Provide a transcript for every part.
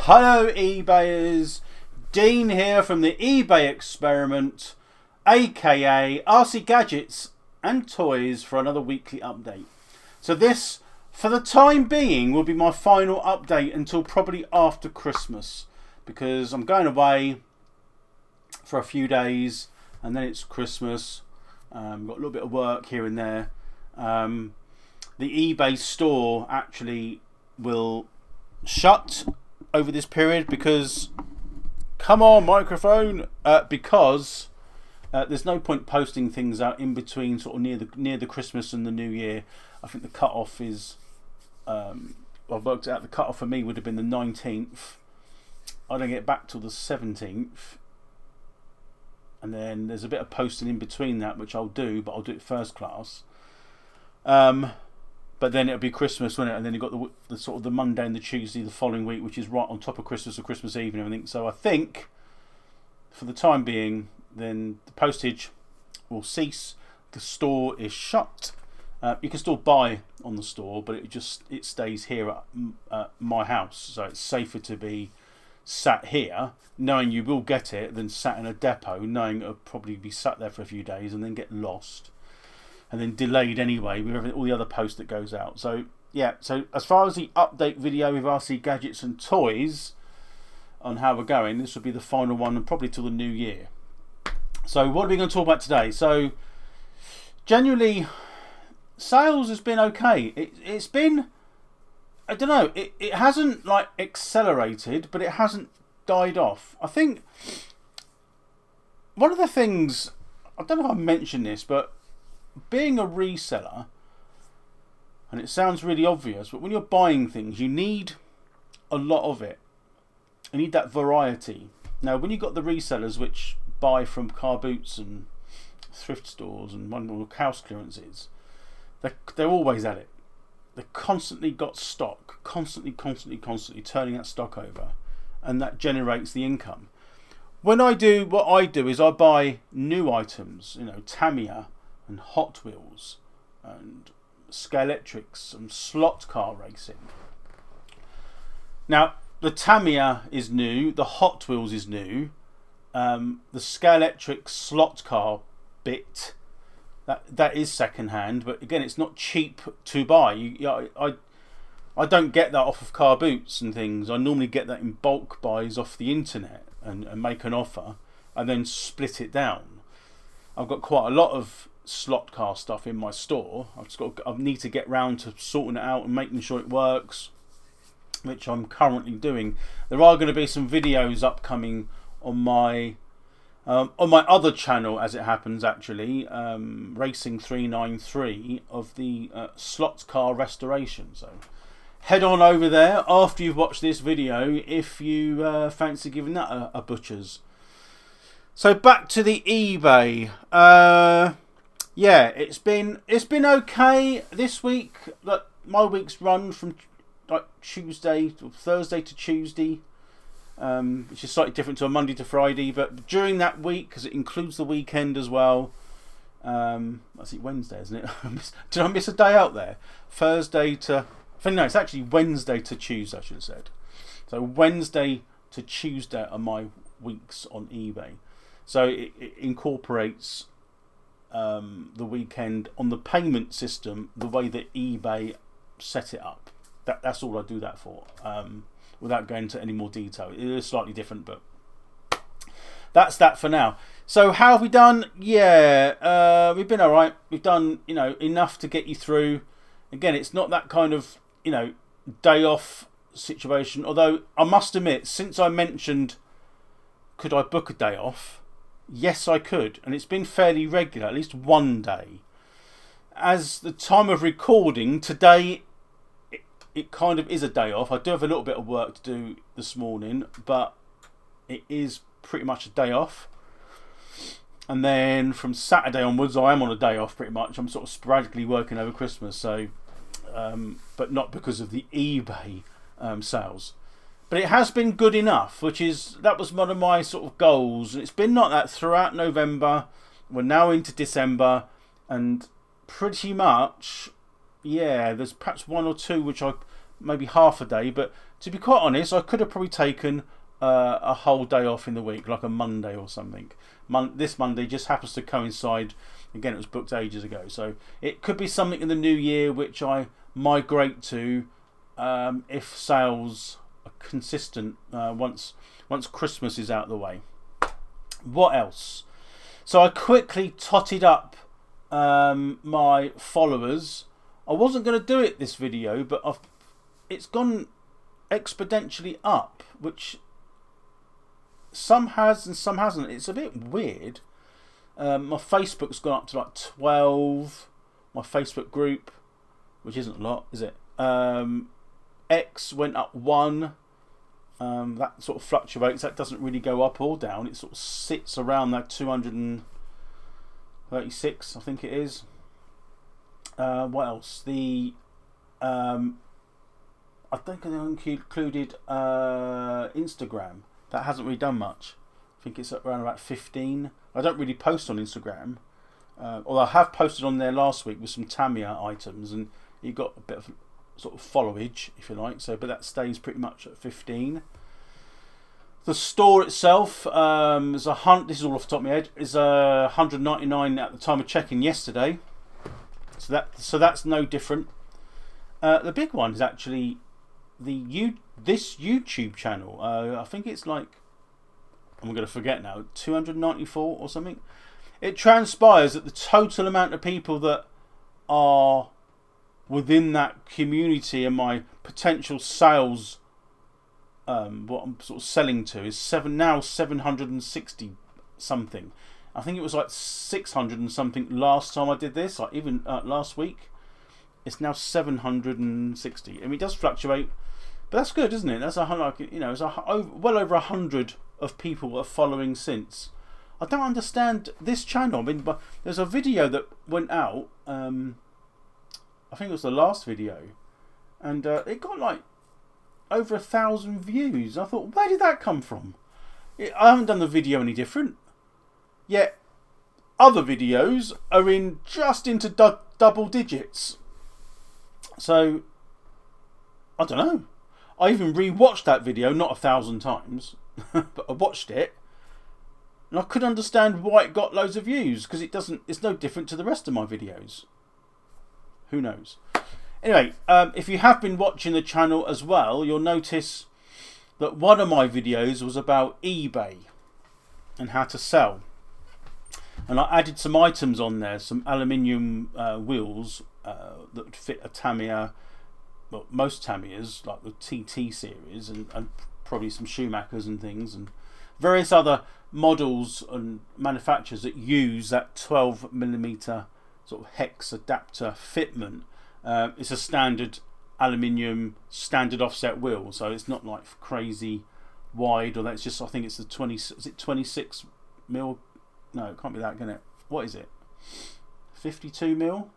Hello eBayers, Dean here from the eBay Experiment, aka RC Gadgets and Toys, for another weekly update. So this, for the time being, will be my final update until probably after Christmas, because I'm going away for a few days and then it's Christmas. Got a little bit of work here and there. The eBay store actually will shut over this period because, come on microphone, because there's no point posting things out in between, sort of near the Christmas and the New Year. I think the cut-off is, I've worked out the cut-off for me would have been the 19th. I don't get back till the 17th, and then there's a bit of posting in between that, which I'll do, but I'll do it first class. But then it'll be Christmas, won't it? And then you've got the sort of the Monday and the Tuesday the following week, which is right on top of Christmas or Christmas Eve and everything. So I think, for the time being, then the postage will cease. The store is shut. You can still buy on the store, but it stays here at my house. So it's safer to be sat here, knowing you will get it, than sat in a depot, knowing it'll probably be sat there for a few days and then get lost. And then delayed anyway with all the other posts that goes out. So yeah, so as far as the update video with RC Gadgets and Toys on how we're going, this will be the final one, and probably till the new year. So what are we going to talk about today? So generally, sales has been okay. It's been, I don't know, it hasn't like accelerated, but it hasn't died off. I think one of the things, I don't know if I mentioned this, but being a reseller, and it sounds really obvious, but when you're buying things, you need a lot of it. You need that variety. Now, when you've got the resellers which buy from car boots and thrift stores and house clearances, they're always at it. They've constantly got stock, constantly turning that stock over, and that generates the income. What I do is I buy new items, Tamiya and Hot Wheels and Scalextrics and slot car racing. Now the Tamiya is new, the Hot Wheels is new, the Scalextric slot car bit that is second hand, but again it's not cheap to buy. I don't get that off of car boots and things. I normally get that in bulk buys off the internet and make an offer and then split it down. I've got quite a lot of slot car stuff in my store. I need to get round to sorting it out and making sure it works, which I'm currently doing. There are going to be some videos upcoming on my other channel, as it happens, actually, Racing 393, of the slot car restoration. So head on over there after you've watched this video if you fancy giving that a butcher's. So back to the eBay. Yeah, it's been okay this week. Like, my week's run from like Thursday to Tuesday, which is slightly different to a Monday to Friday. But during that week, because it includes the weekend as well, I think Wednesday, isn't it? Did I miss a day out there? No, it's actually Wednesday to Tuesday, I should have said. So Wednesday to Tuesday are my weeks on eBay. So it incorporates the weekend on the payment system, the way that eBay set it up. That's all I do that for, without going into any more detail. It is slightly different, but that's that for now. So how have we done? Yeah, we've been alright. We've done enough to get you through. Again, it's not that kind of day off situation, although I must admit, since I mentioned could I book a day off, yes, I could, and it's been fairly regular, at least one day. As the time of recording today, it kind of is a day off. I do have a little bit of work to do this morning, but it is pretty much a day off. And then from Saturday onwards, I am on a day off pretty much. I'm sort of sporadically working over Christmas, so but not because of the eBay sales. But it has been good enough, that was one of my sort of goals. And it's been like that throughout November. We're now into December, and pretty much, yeah, there's perhaps one or two which I maybe half a day. But to be quite honest, I could have probably taken a whole day off in the week, like a Monday or something. This Monday just happens to coincide. Again, it was booked ages ago, so it could be something in the new year which I migrate to if sales are consistent once Christmas is out of the way. What else? So I quickly totted up my followers. I wasn't going to do it this video, but it's gone exponentially up, which some has and some hasn't. It's a bit weird. My Facebook's gone up to like 12. My Facebook group, which isn't a lot, is it? X went up 1. That sort of fluctuates. That doesn't really go up or down. It sort of sits around that 236, I think it is. What else? I think I included Instagram. That hasn't really done much. I think it's around about 15. I don't really post on Instagram. Although I have posted on there last week with some Tamiya items, and you got a bit of sort of followage, if you like. So, but that stays pretty much at 15. The store itself is this is all off the top of my head. Is 199 at the time of checking yesterday. So that's no different. The big one is actually this YouTube channel. I think it's like, I'm going to forget now, 294 or something. It transpires that the total amount of people that are within that community and my potential sales, what I'm sort of selling to, is 760 something. I think it was like 600 and something last time I did this, like even last week. It's now 760. I mean, it does fluctuate, but that's good, isn't it? That's it's well over 100 of people are following since. I don't understand this channel. I mean, but there's a video that went out. I think it was the last video, and it got like over 1,000 views. I thought, where did that come from? I haven't done the video any different. Yet other videos are just into double digits. So I don't know. I even rewatched that video, not 1,000 times, but I watched it, and I couldn't understand why it got loads of views, because it's no different to the rest of my videos. Who knows? Anyway, if you have been watching the channel as well, you'll notice that one of my videos was about eBay and how to sell. And I added some items on there, some aluminium wheels that would fit a Tamiya, well, most Tamiyas, like the TT series, and probably some Schumachers and things, and various other models and manufacturers that use that 12mm sort of hex adapter fitment. It's a standard aluminium, standard offset wheel, so it's not like crazy wide, or that's just, I think it's the 26 mil. No, it can't be that, can it? What is it? 52 mil?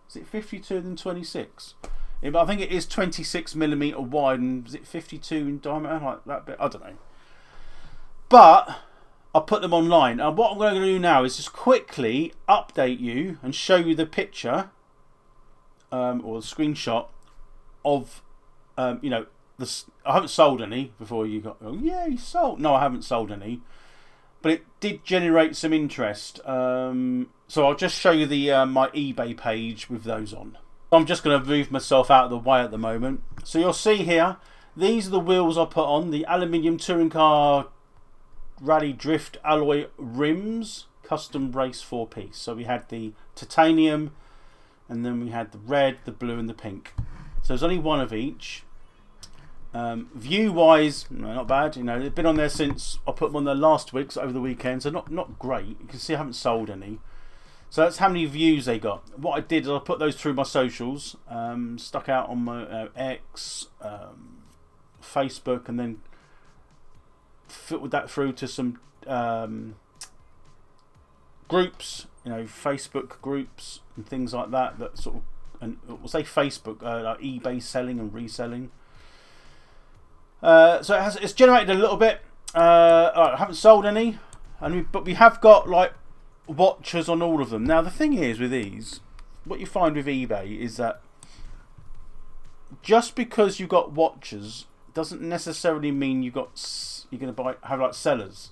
Is it 52 and then 26? Yeah, but I think it is 26mm wide, and is it 52 in diameter? Like that bit? I don't know. But I'll put them online. And what I'm going to do now is just quickly update you and show you the picture or the screenshot of, I haven't sold any before you got, oh yeah, you sold. No, I haven't sold any. But it did generate some interest. So I'll just show you the my eBay page with those on. I'm just going to move myself out of the way at the moment. So you'll see here, these are the wheels I put on. The aluminium touring car rally drift alloy rims, custom race 4-piece. So we had the titanium, and then we had the red, the blue and the pink. So there's only one of each. View wise, not bad. They've been on there since I put them on there last week, so over the weekend, so not great. You can see I haven't sold any. So that's how many views they got. What I did is I put those through my socials, stuck out on my X, Facebook, and then filtered that through to some groups, Facebook groups and things like that. That sort of, and we'll say Facebook, like eBay selling and reselling. So it's generated a little bit. I haven't sold any, but we have got like watchers on all of them. Now the thing is with these, what you find with eBay is that just because you got watchers doesn't necessarily mean you're going to have like sellers.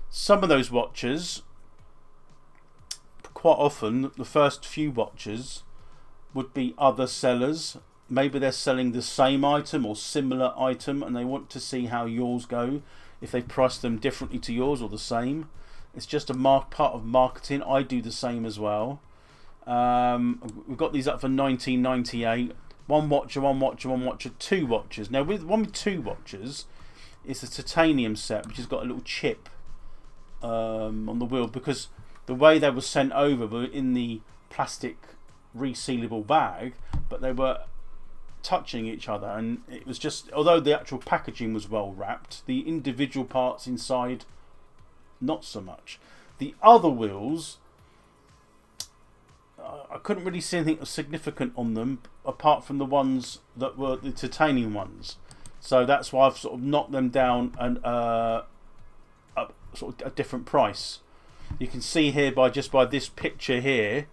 Some of those watchers, quite often, the first few watchers would be other sellers. Maybe they're selling the same item or similar item, and they want to see how yours go. If they price them differently to yours or the same, it's just a part of marketing. I do the same as well. We've got these up for $19.98. One watcher, two watchers. Now with two watchers, it's a titanium set which has got a little chip on the wheel, because the way they were sent over were in the plastic resealable bag, but they were touching each other, and it was just, although the actual packaging was well wrapped, the individual parts inside not so much. The other wheels, I couldn't really see anything significant on them apart from the ones that were the titanium ones, so that's why I've sort of knocked them down and sort of a different price. You can see here by this picture here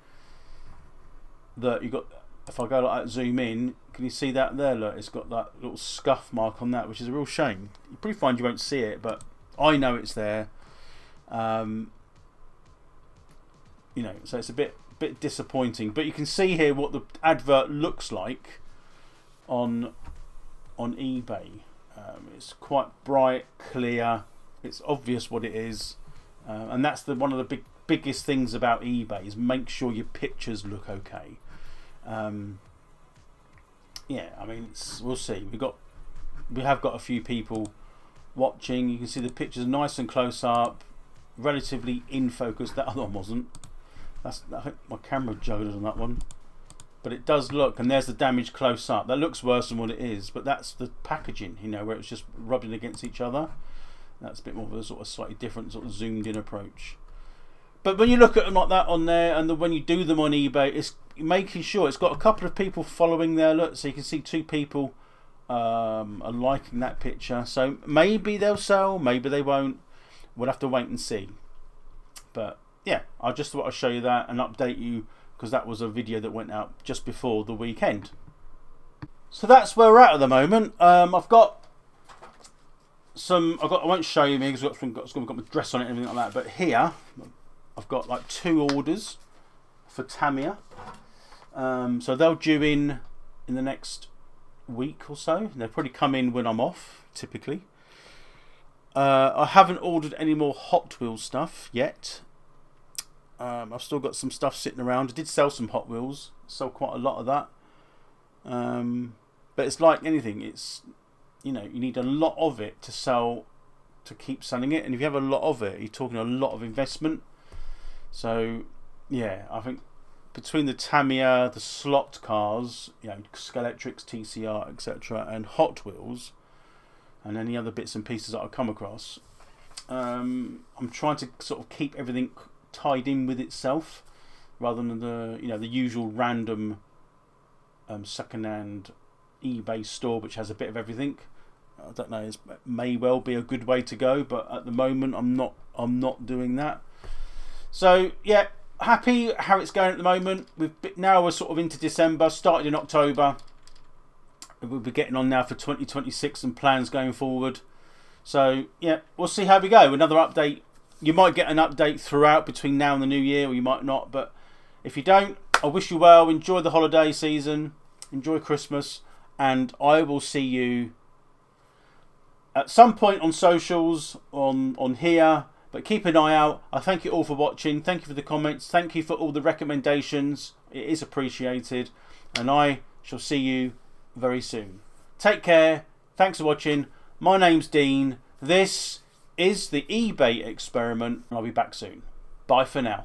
that you got, if I go like that, zoom in, can you see that there? Look, it's got that little scuff mark on that, which is a real shame. You probably find you won't see it, but I know it's there. You know, so it's a bit disappointing, but you can see here what the advert looks like on eBay. It's quite bright, clear. It's obvious what it is, and that's one of the biggest things about eBay, is make sure your pictures look okay. Yeah, I mean, we'll see. We have got a few people watching. You can see the pictures nice and close up, relatively in focus. That other one wasn't. I think my camera joded on that one, but it does look. And there's the damage close up. That looks worse than what it is, but that's the packaging. You know, where it's just rubbing against each other. That's a bit more of a sort of slightly different sort of zoomed in approach. But when you look at them like that on there, and when you do them on eBay, it's making sure it's got a couple of people following there. Look, so you can see two people are liking that picture. So maybe they'll sell, maybe they won't. We'll have to wait and see. But yeah, I just thought I'd show you that and update you, because that was a video that went out just before the weekend. So that's where we're at the moment. I've got some. I won't show you me because I've got my dress on it and everything like that. But here, I've got like 2 orders for Tamiya. So they'll due in the next week or so. They'll probably come in when I'm off, typically. I haven't ordered any more Hot Wheels stuff yet. I've still got some stuff sitting around. I did sell some Hot Wheels, sold quite a lot of that. But it's like anything. It's, you know, you need a lot of it to sell, to keep selling it. And if you have a lot of it, you're talking a lot of investment. So yeah, I think between the Tamiya, the slot cars, you know, Scalextrics, TCR, etc., and Hot Wheels, and any other bits and pieces that I come across, I'm trying to sort of keep everything tied in with itself, rather than the usual random second-hand eBay store which has a bit of everything. I don't know. It may well be a good way to go, but at the moment I'm not doing that. So yeah, happy how it's going at the moment. Now we're sort of into December, started in October. We'll be getting on now for 2026 and plans going forward. So yeah, we'll see how we go. Another update. You might get an update throughout between now and the new year, or you might not. But if you don't, I wish you well. Enjoy the holiday season. Enjoy Christmas. And I will see you at some point on socials, on here. But keep an eye out. I thank you all for watching. Thank you for the comments. Thank you for all the recommendations. It is appreciated. And I shall see you very soon. Take care. Thanks for watching. My name's Dean. This is the eBay experiment. I'll be back soon. Bye for now.